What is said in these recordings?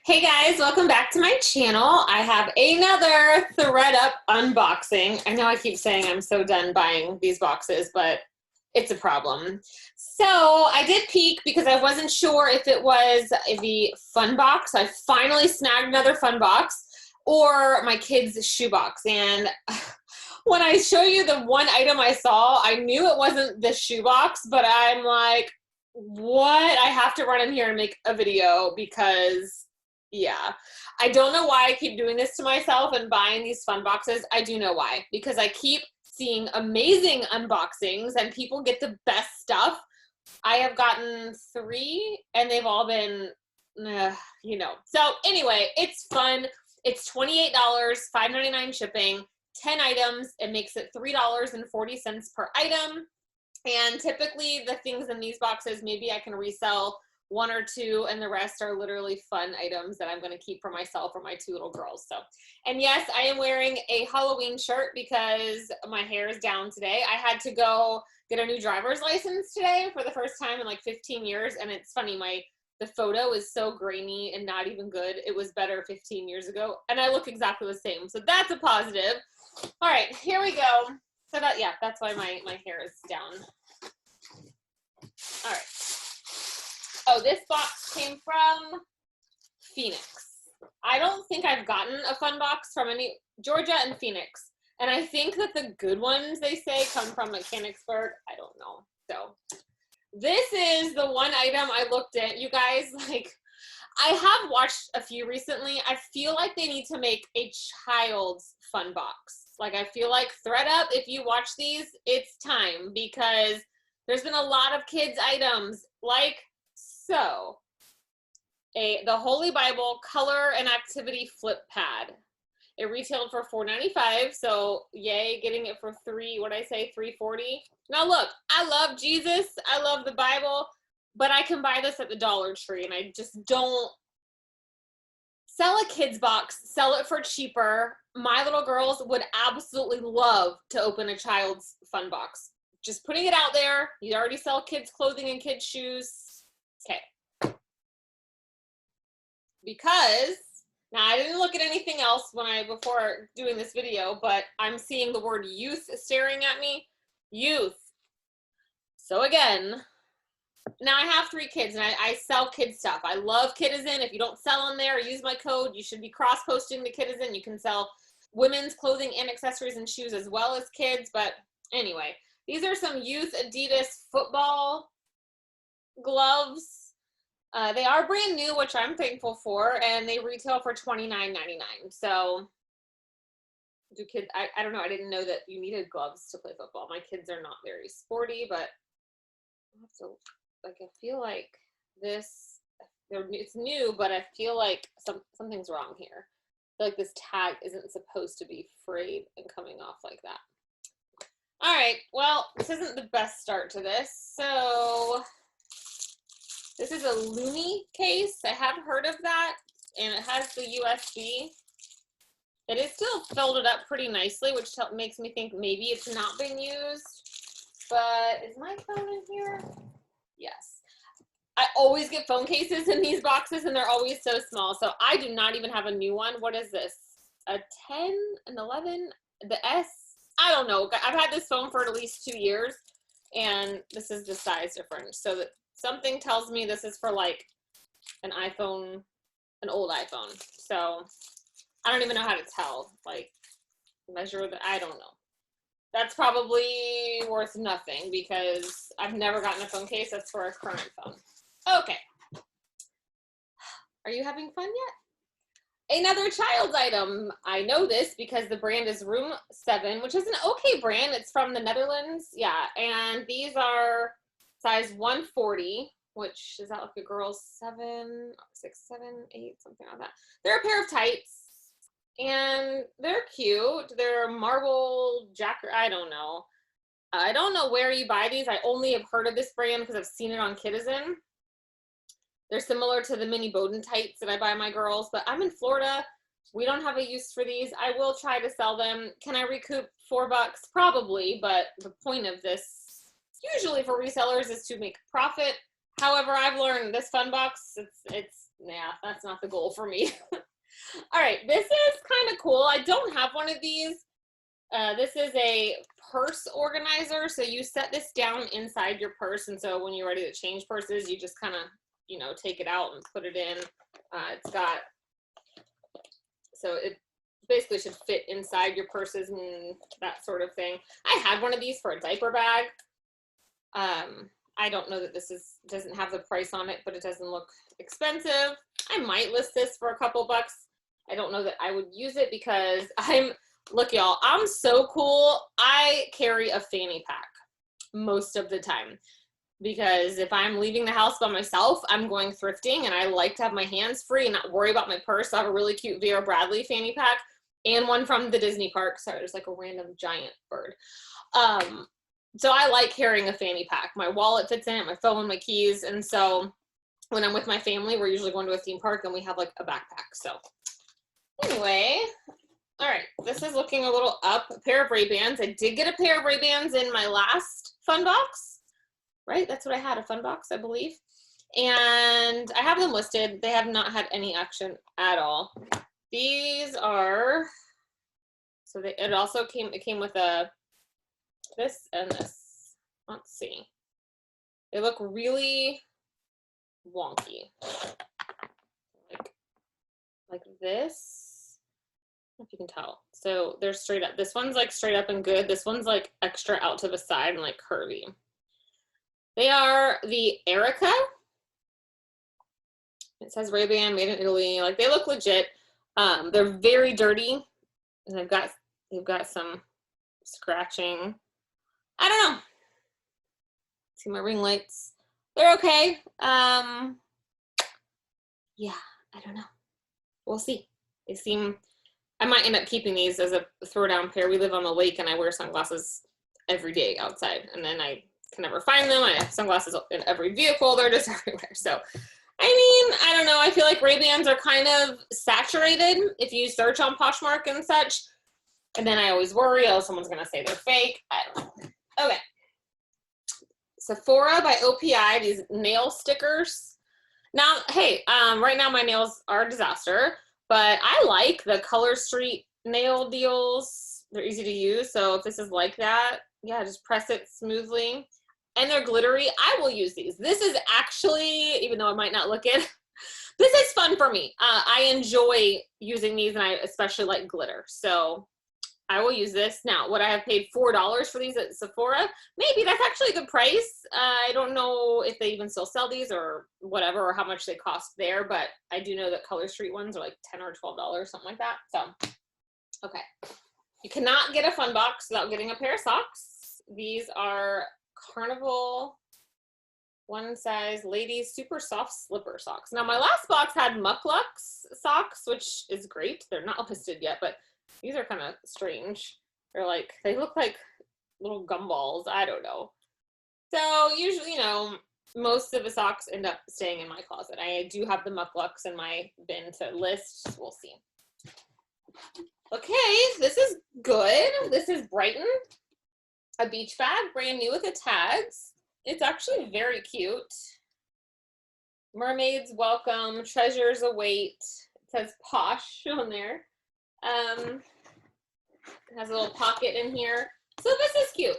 Hey guys, welcome back to my channel. I have another ThredUp unboxing. I know I keep saying I'm so done buying these boxes, but it's a problem. So I did peek because I wasn't sure if it was the fun box. I finally snagged another fun box or my kids' shoe box. And when I show you the one item I saw, I knew it wasn't the shoe box, but I'm like, what? I have to run in here and make a video because yeah, I don't know why I keep doing this to myself and buying these fun boxes. I do know why, because I keep seeing amazing unboxings and people get the best stuff. I have gotten 3 and they've all been, So anyway, it's fun. It's $28, $5.99 shipping, 10 items. It makes it $3.40 per item. And typically the things in these boxes, maybe I can resell 1 or 2, and the rest are literally fun items that I'm going to keep for myself or my 2 little girls. So, and yes, I am wearing a Halloween shirt because my hair is down today. I had to go get a new driver's license today for the first time in like 15 years. And it's funny, the photo is so grainy and not even good. It was better 15 years ago and I look exactly the same. So that's a positive. All right, here we go. So that's why my hair is down. All right. Oh, this box came from Phoenix. I don't think I've gotten a fun box from Georgia and Phoenix. And I think that the good ones, they say, come from Mechanicsburg. I don't know. So this is the one item I looked at. You guys, I have watched a few recently. I feel like they need to make a child's fun box. I feel like ThredUp, if you watch these, it's time because there's been a lot of kids' items so, the Holy Bible color and activity flip pad. It retailed for $4.95, so yay, getting it for $3.40. Now look, I love Jesus, I love the Bible, but I can buy this at the Dollar Tree, and I just don't sell a kids box, sell it for cheaper. My little girls would absolutely love to open a child's fun box. Just putting it out there. You already sell kids clothing and kids shoes. Okay. Because now I didn't look at anything else before doing this video, but I'm seeing the word youth staring at me. Youth. So again, now I have 3 kids and I sell kid stuff. I love Kidizen. If you don't sell on there or use my code, you should be cross-posting to Kidizen. You can sell women's clothing and accessories and shoes as well as kids. But anyway, these are some youth Adidas football gloves. They are brand new, which I'm thankful for, and they retail for $29.99. So do kids, I don't know, I didn't know that you needed gloves to play football. My kids are not very sporty, but I have to, I feel like it's new, but I feel like something's wrong here. I feel like this tag isn't supposed to be frayed and coming off like that. All right, well, this isn't the best start to this. So this is a Looney case. I have heard of that, and it has the USB. It is still folded up pretty nicely, which makes me think maybe it's not been used. But is my phone in here? Yes. I always get phone cases in these boxes, and they're always so small. So I do not even have a new one. What is this? A 10, an 11, the S? I don't know. I've had this phone for at least 2 years, and this is the size difference. So that something tells me this is for an iPhone, an old iPhone. So I don't even know how to tell, measure I don't know. That's probably worth nothing because I've never gotten a phone case that's for a current phone. Okay. Are you having fun yet? Another child's item. I know this because the brand is Room 7, which is an okay brand. It's from the Netherlands. Yeah, and these are size 140, which is that like a girl's 7, 6, 7, 8, something like that. They're a pair of tights, and they're cute. They're marble jacket. I don't know. I don't know where you buy these. I only have heard of this brand because I've seen it on Kidizen. They're similar to the mini Bowden tights that I buy my girls, but I'm in Florida. We don't have a use for these. I will try to sell them. Can I recoup $4? Probably, but the point of this, usually for resellers, is to make profit. However, I've learned this fun box, it's yeah, that's not the goal for me. All right, this is kind of cool. I don't have one of these. This is a purse organizer. So you set this down inside your purse. And so when you're ready to change purses, you just kind of, you know, take it out and put it in. It's got, so it basically should fit inside your purses and that sort of thing. I had one of these for a diaper bag. I don't know that this doesn't have the price on it, but it doesn't look expensive. I might list this for a couple bucks. I don't know that I would use it because look y'all, I'm so cool. I carry a fanny pack most of the time because if I'm leaving the house by myself, I'm going thrifting and I like to have my hands free and not worry about my purse. I have a really cute Vera Bradley fanny pack and one from the Disney park. Sorry, there's like a random giant bird. So I like carrying a fanny pack. My wallet fits in it, my phone, my keys. And so when I'm with my family, we're usually going to a theme park and we have like a backpack. So anyway, all right, this is looking a little up. A pair of Ray-Bans. I did get a pair of Ray-Bans in my last fun box, right? That's what I had, a fun box, I believe. And I have them listed. They have not had any action at all. These are, so it came with this and this. Let's see. They look really wonky. Like this. I don't know if you can tell. So they're straight up. This one's like straight up and good. This one's like extra out to the side and like curvy. They are the Erica. It says Ray-Ban, made in Italy. Like they look legit. They're very dirty, and they've got some scratching. I don't know. See my ring lights. They're okay. Yeah, I don't know. We'll see. They seem, I might end up keeping these as a throwdown pair. We live on the lake and I wear sunglasses every day outside and then I can never find them. I have sunglasses in every vehicle. They're just everywhere. So, I mean, I don't know. I feel like Ray-Bans are kind of saturated if you search on Poshmark and such. And then I always worry, oh, someone's going to say they're fake. I don't know. Okay. Sephora by OPI, these nail stickers. Now, hey, right now my nails are a disaster, but I like the Color Street nail deals. They're easy to use. So if this is like that, yeah, just press it smoothly. And they're glittery. I will use these. This is actually, even though I might not look it, this is fun for me. I enjoy using these and I especially like glitter. So I will use this. Now, would I have paid $4 for these at Sephora? Maybe. That's actually a good price. I don't know if they even still sell these or whatever, or how much they cost there, but I do know that Color Street ones are like $10 or $12, something like that. So, okay. You cannot get a fun box without getting a pair of socks. These are Carnival one size ladies super soft slipper socks. Now, my last box had Mucklux socks, which is great. They're not listed yet, but these are kind of strange. They're like, they look like little gumballs. I don't know. So usually, you know, most of the socks end up staying in my closet. I do have the Mucklux in my bin to list. We'll see. Okay, this is good. This is Brighton, a beach bag, brand new with the tags. It's actually very cute. Mermaids welcome, treasures await. It says posh on there. It has a little pocket in here. So this is cute.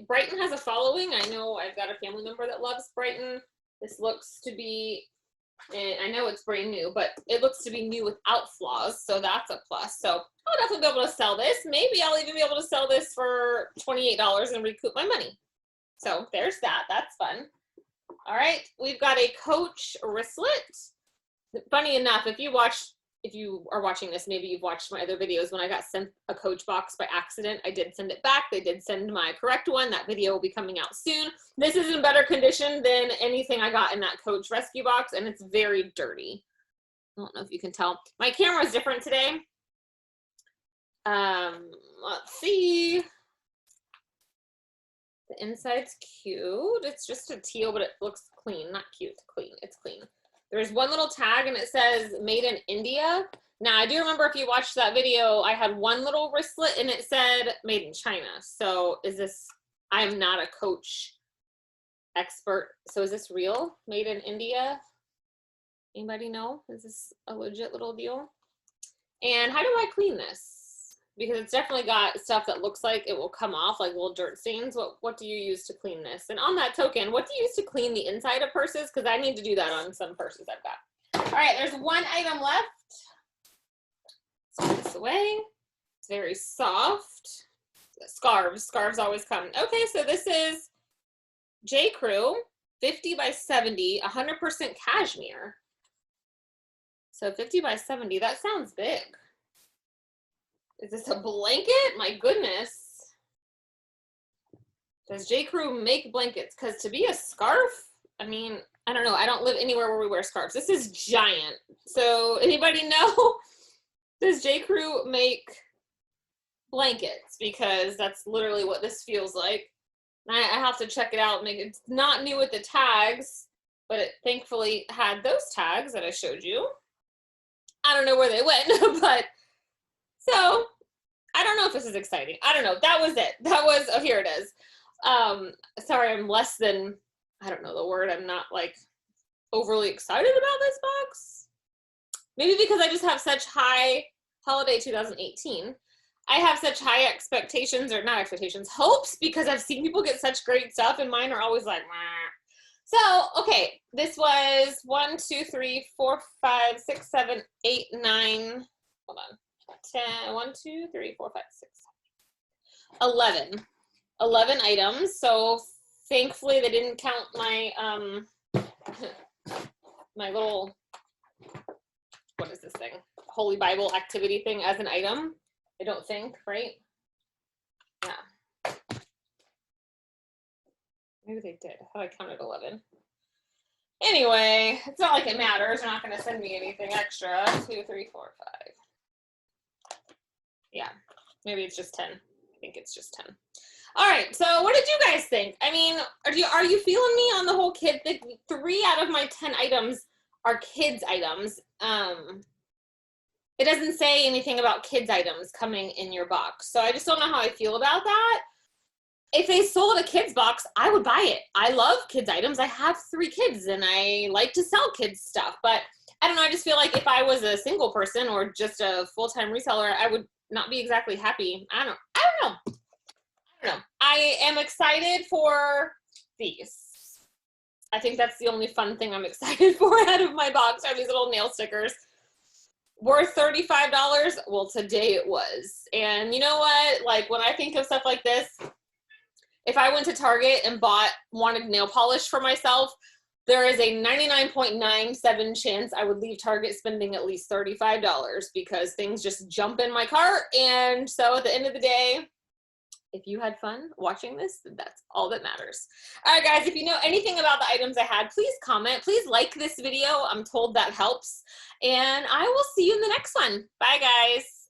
Brighton has a following. I know I've got a family member that loves Brighton. This looks to be, and I know it's brand new, but it looks to be new without flaws. So that's a plus. So I'll definitely be able to sell this. Maybe I'll even be able to sell this for $28 and recoup my money. So there's that. That's fun. All right. We've got a Coach wristlet. Funny enough, if you are watching this, maybe you've watched my other videos. When I got sent a Coach box by accident, I did send it back. They did send my correct one. That video will be coming out soon. This is in better condition than anything I got in that Coach rescue box, and it's very dirty. I don't know if you can tell. My camera is different today. Let's see. The inside's cute. It's just a teal, but it looks clean. Not cute, clean. It's clean. There's one little tag and it says made in India. Now I do remember if you watched that video, I had one little wristlet and it said made in China. So is this, I'm not a Coach expert. So is this real? Made in India? Anybody know? Is this a legit little deal? And how do I clean this? Because it's definitely got stuff that looks like it will come off, like little dirt stains. What do you use to clean this? And on that token, what do you use to clean the inside of purses? Because I need to do that on some purses I've got. All right, there's one item left. Let's put this away. It's very soft. Scarves always come. Okay, so this is J. Crew, 50 by 70, 100% cashmere. So 50 by 70, that sounds big. Is this a blanket? My goodness. Does J. Crew make blankets? Because to be a scarf, I mean, I don't know. I don't live anywhere where we wear scarves. This is giant. So anybody know? Does J. Crew make blankets? Because that's literally what this feels like. I have to check it out. It's not new with the tags, but it thankfully had those tags that I showed you. I don't know where they went, but so I don't know if this is exciting. I don't know. That was it. That was, oh, here it is. Sorry, I'm less than, I don't know the word. I'm not like overly excited about this box. Maybe because I just have such high holiday 2018. I have such high expectations, or not expectations, hopes, because I've seen people get such great stuff and mine are always like, meh. So, okay, this was 1, 2, 3, 4, 5, 6, 7, 8, 9, hold on, 10, 1, 2, 3, 4, 5, 6, 7, 11 items. So thankfully they didn't count my, my little, what is this thing? Holy Bible activity thing as an item. I don't think, right? Yeah. Maybe they did. I thought I counted 11. Anyway, it's not like it matters. They're not going to send me anything extra. 2, 3, 4, 5. Yeah, maybe it's just 10. I think it's just 10. All right, so what did you guys think? I mean, are you feeling me on the whole kid thing? 3 out of my 10 items are kids items. It doesn't say anything about kids items coming in your box. So I just don't know how I feel about that. If they sold a kids box, I would buy it. I love kids items. I have 3 kids and I like to sell kids stuff. But I don't know, I just feel like if I was a single person or just a full-time reseller, I would not be exactly happy. I don't know. I am excited for these. I think that's the only fun thing I'm excited for out of my box are these little nail stickers. Worth $35? Well, today it was. And you know what? Like when I think of stuff like this, if I went to Target and wanted nail polish for myself, there is a 99.97 chance I would leave Target spending at least $35 because things just jump in my cart. And so at the end of the day, if you had fun watching this, that's all that matters. All right, guys, if you know anything about the items I had, please comment. Please like this video. I'm told that helps. And I will see you in the next one. Bye, guys.